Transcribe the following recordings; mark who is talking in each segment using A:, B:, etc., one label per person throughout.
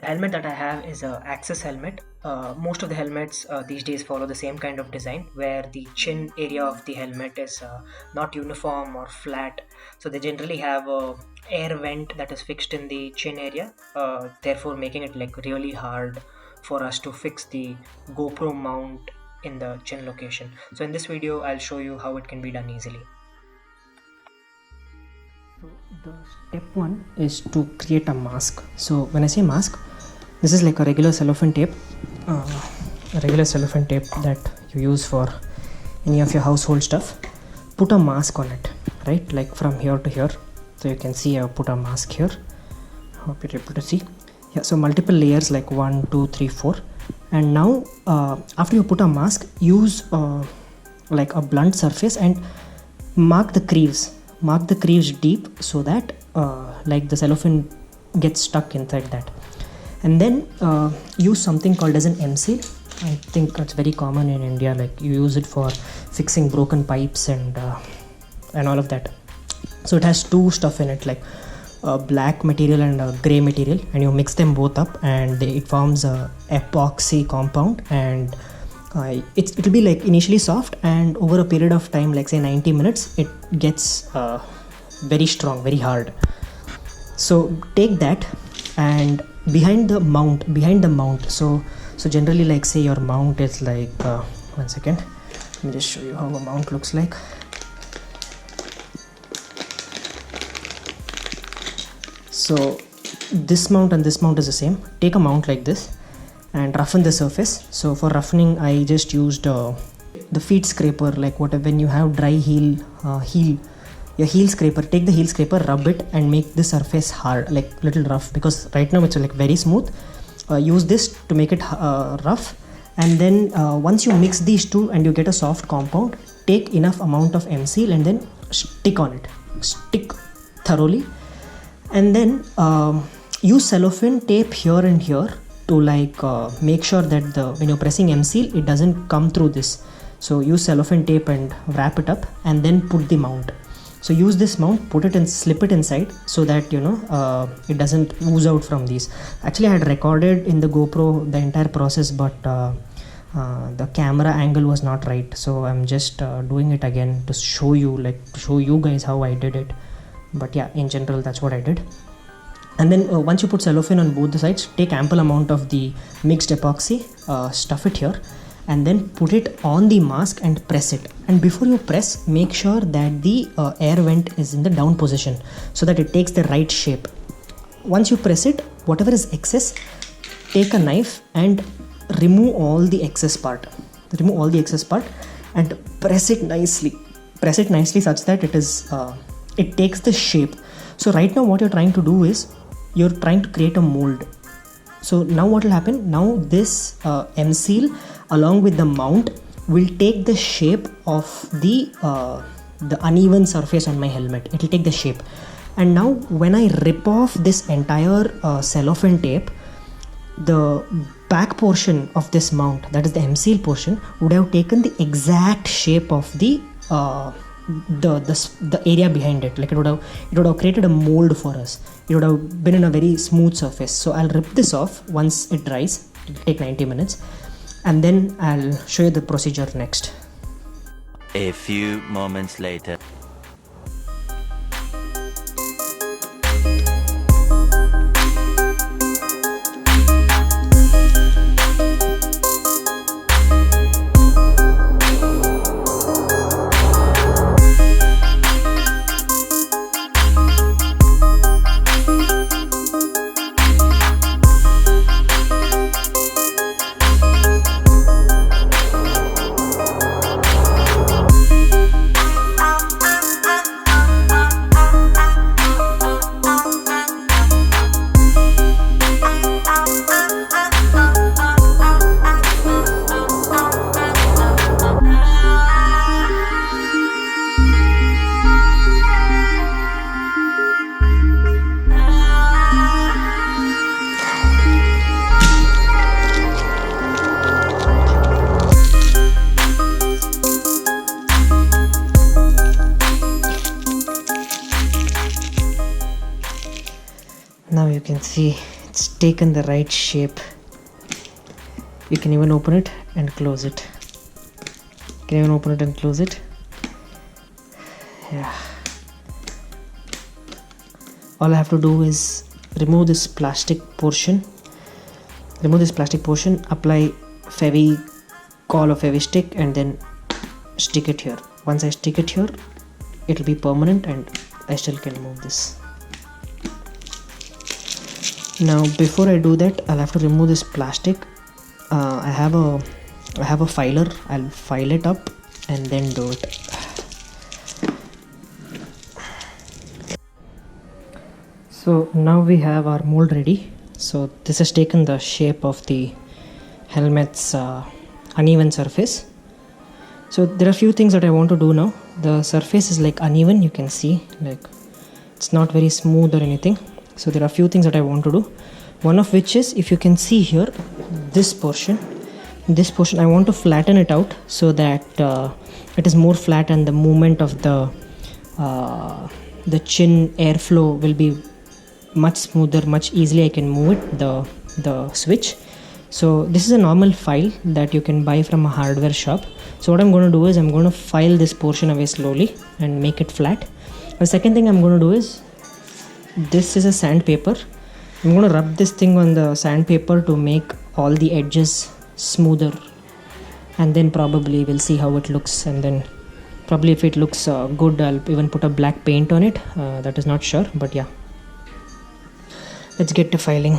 A: The helmet that I have is a AXXIS helmet. Most of the helmets these days follow the same kind of design where the chin area of the helmet is not uniform or flat. So they generally have a air vent that is fixed in the chin area, therefore making it like really hard for us to fix the GoPro mount in the chin location. So in this video I'll show you how it can be done easily. So the step one is to create a mask. So when I say mask, this is like a regular cellophane tape, that you use for any of your household stuff. Put a mask on it, right? Like from here to here. So you can see I've put a mask here. Hope you're able to see. Yeah, so multiple layers like 1, 2, 3, 4. And now after you put a mask, use like a blunt surface and mark the creases. Mark the crease deep so that like the cellophane gets stuck inside that. And then use something called as an M-seal. I think it's very common in India, like you use it for fixing broken pipes and all of that. So it has two stuff in it, like a black material and a gray material, and you mix them both up and it forms a epoxy compound, and it'll be like initially soft, and over a period of time, like say 90 minutes, it gets very strong, very hard. So take that, and behind the mount, so generally, like say your mount is like 1 second, let me just show you how a mount looks like. So this mount and this mount is the same. Take a mount like this and roughen the surface. So for roughening, I just used the feet scraper, like whatever, when you have dry your heel scraper, take the heel scraper, rub it and make the surface hard, like little rough, because right now it's like very smooth. Use this to make it rough, and then once you mix these two and you get a soft compound, take enough amount of M-seal and then stick on it, stick thoroughly, and then use cellophane tape here and here to like make sure that when you're pressing M-seal, it doesn't come through this. So use cellophane tape and wrap it up and then put the mount. So use this mount, put it and slip it inside so that it doesn't ooze out from these. Actually, I had recorded in the GoPro the entire process, but the camera angle was not right. So I'm just doing it again to show you guys how I did it. But yeah, in general, that's what I did. And then once you put cellophane on both the sides, take ample amount of the mixed epoxy, stuff it here, and then put it on the mask and press it. And before you press, make sure that the air vent is in the down position so that it takes the right shape. Once you press it, whatever is excess, take a knife and remove all the excess part. And press it nicely. Press it nicely such that it takes the shape. So right now what you're trying to do is you're trying to create a mold. So now what will happen? Now this M-seal along with the mount will take the shape of the uneven surface on my helmet. It will take the shape. And now when I rip off this entire cellophane tape, the back portion of this mount, that is the M-seal portion, would have taken the exact shape of the area behind it. Like it would have created a mold for us. It would have been in a very smooth surface. So I'll rip this off once it dries. It'll take 90 minutes, and then I'll show you the procedure next.
B: A few moments later.
A: Now you can see it's taken the right shape. You can even open it and close it. You can even open it and close it. Yeah. All I have to do is remove this plastic portion. Apply Fevi Kwik or Fevi stick and then stick it here. Once I stick it here, it will be permanent and I still can move this. Now before I do that, I'll have to remove this plastic. I have a filer. I'll file it up and then do it. So now we have our mold ready. So this has taken the shape of the helmet's uneven surface. So there are a few things that I want to do now. The surface is like uneven, you can see, like it's not very smooth or anything. So there are a few things that I want to do. One of which is, if you can see here, this portion I want to flatten it out so that it is more flat and the movement of the chin airflow will be much smoother, much easily I can move it, the switch. So this is a normal file that you can buy from a hardware shop. So what I'm going to do is I'm going to file this portion away slowly and make it flat. The second thing I'm going to do is, this is a sandpaper. I'm going to rub this thing on the sandpaper to make all the edges smoother, and then probably we'll see how it looks, and then probably if it looks good, I'll even put a black paint on it. That is not sure, but yeah. Let's get to filing.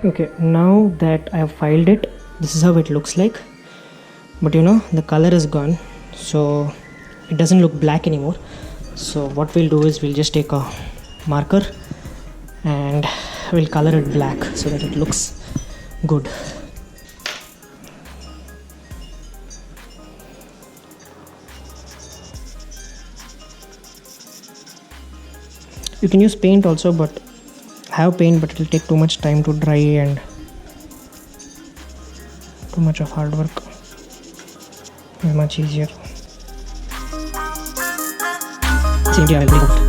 A: Okay, now that I have filed it, this is how it looks like. But you know, the color is gone, so it doesn't look black anymore. So what we'll do is we'll just take a marker and we'll color it black so that it looks good. You can use paint also, but have paint, but it will take too much time to dry and too much of hard work. It's much easier. See, yeah, I'll make it.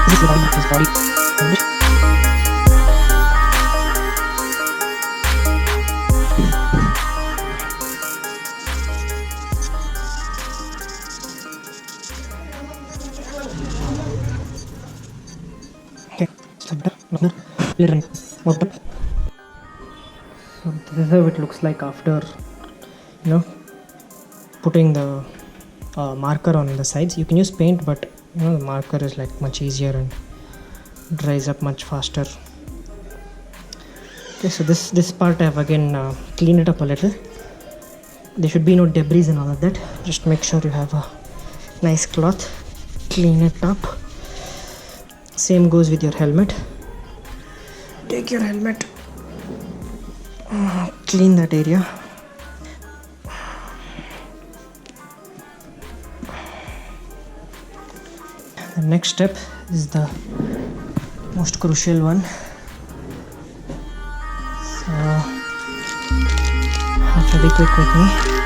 A: This is the body. So this is how it looks like after, you know, putting the marker on the sides. You can use paint, but you know, the marker is like much easier and dries up much faster. Okay, so this part I have again cleaned it up a little. There should be no debris and all of that. Just make sure you have a nice cloth, clean it up. Same goes with your helmet. Take your helmet, clean that area. The next step is the most crucial one. So have Fevi Kwik with me.